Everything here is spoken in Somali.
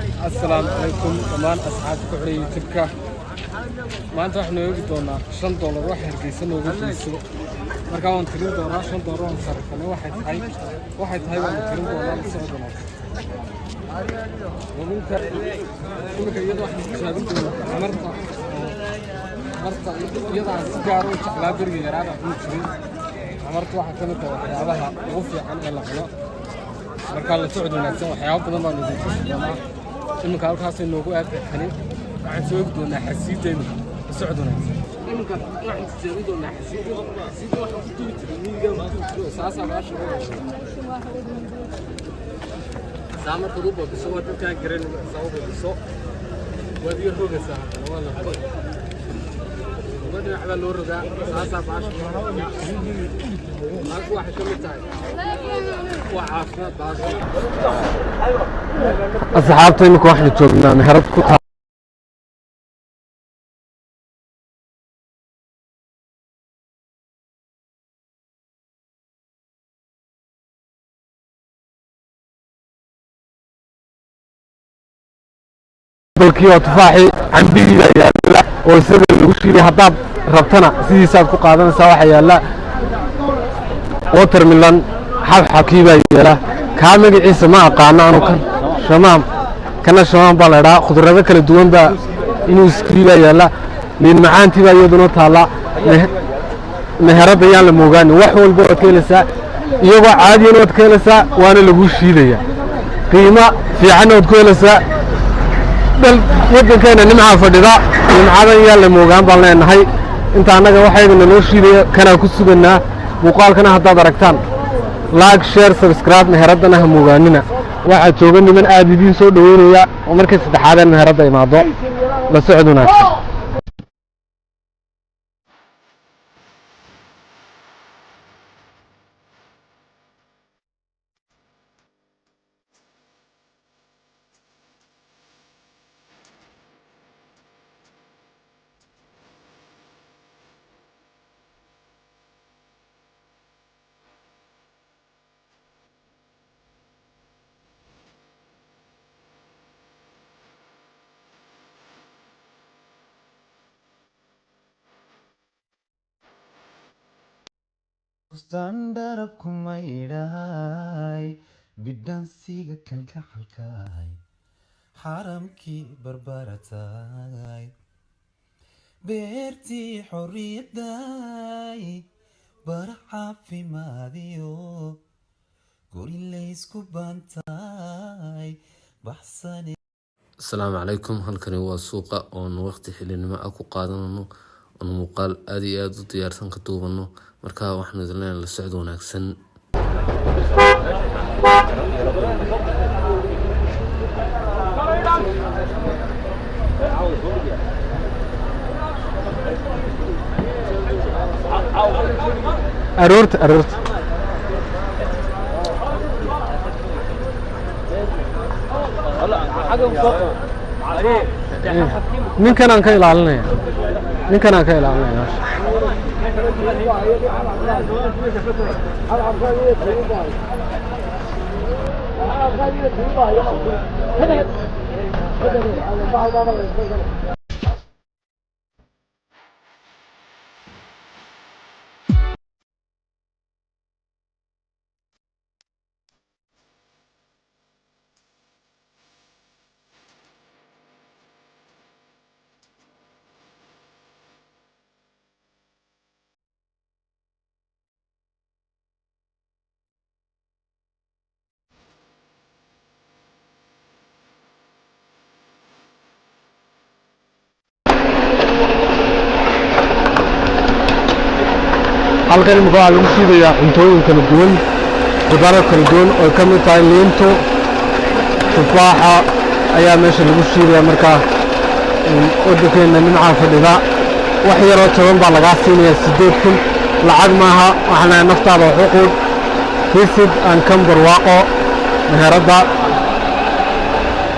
السلام عليكم كمان أصحاب كعري تبكى ما أنت إحنا يوجد دونا $5 واحد كيسنا وجود السوق مركون ترين دولار $5 ونصرف واحد هاي وترين دولار السوق دونا وممكن يضع شابين مرتا يضع السجار وشعلا برجي يراد عمرت واحد كانت وحيابها وفي عن الغلاء marka la socdo wanaagsan waxyaabo badan baan idin tusay doonaa imika halkaas inoogu aad xanin waxaan soo gudbinaa xasiidayna socdo wanaagsan imika waxaan tijaabin doonaa xasiid waxaan ku tuuri jiray miyiga saasa baasha saamar duubo soo dadka garan soo wadi rogaysa wala wadi waxa loo rogaa saasa baasha aku waxa kamid tahay أصحابتي إنك واحد تجوبنا مهرب كتها بالكيو تفاحي عن بيجي يا لا ويصير الوشي حطاب ربطنا سيدي ساد قادنا سواحي يا لا وتر ميلان حكيبا يلا كامل عيسى ما قانا أنا كان شمام بالرا خضرة كل دوام با إنه سكريبا يلا من معانتي با يدنا طالع مهرب يلا موجان وحول بوت كيلسا يبغى عادي نوت كيلسا وأنا لبوش شيء قيمة في عنو كيلسا بل يبغى كان نمعة فدرا نمعة يلا موجان بالنا نهاي أنت عندك واحد من الوشي كان كسبنا وقال كنا هذا دركتان لايك شير سبسكرايب مهردنا هموغاننا waxaa joogan niman aad idin soo dhaweynaya oo markay saddexaadeen meherada imaado la socod wanaagsan Standard kumayday bidan siga kanka halkay haramki barbaratay beerti xorriyaday barxafi maadiyo guri leysku bantay baxsani السلام عليكم halkani waa suuqa oo waqti xilinimo ah ku qaadanano oo muuqaal aad iyo aad u diyaarsan ka duubano marka waxaan idin leeyahay la socod wanaagsan أرورت من كان أنك يلعلنا halkan muxuu lagu siidayaa cuntooyin kala duwan qudaar kala duwan oo ka mid tahay liinto tufaaxa ayaa meesha lagu siidayaa marka waddankeena nimcaan fadhida wax yaroo toban baa laga siinayaa 8,000 lacag maaha waxna naftaada xuquuq visit and come barwaaqo meherada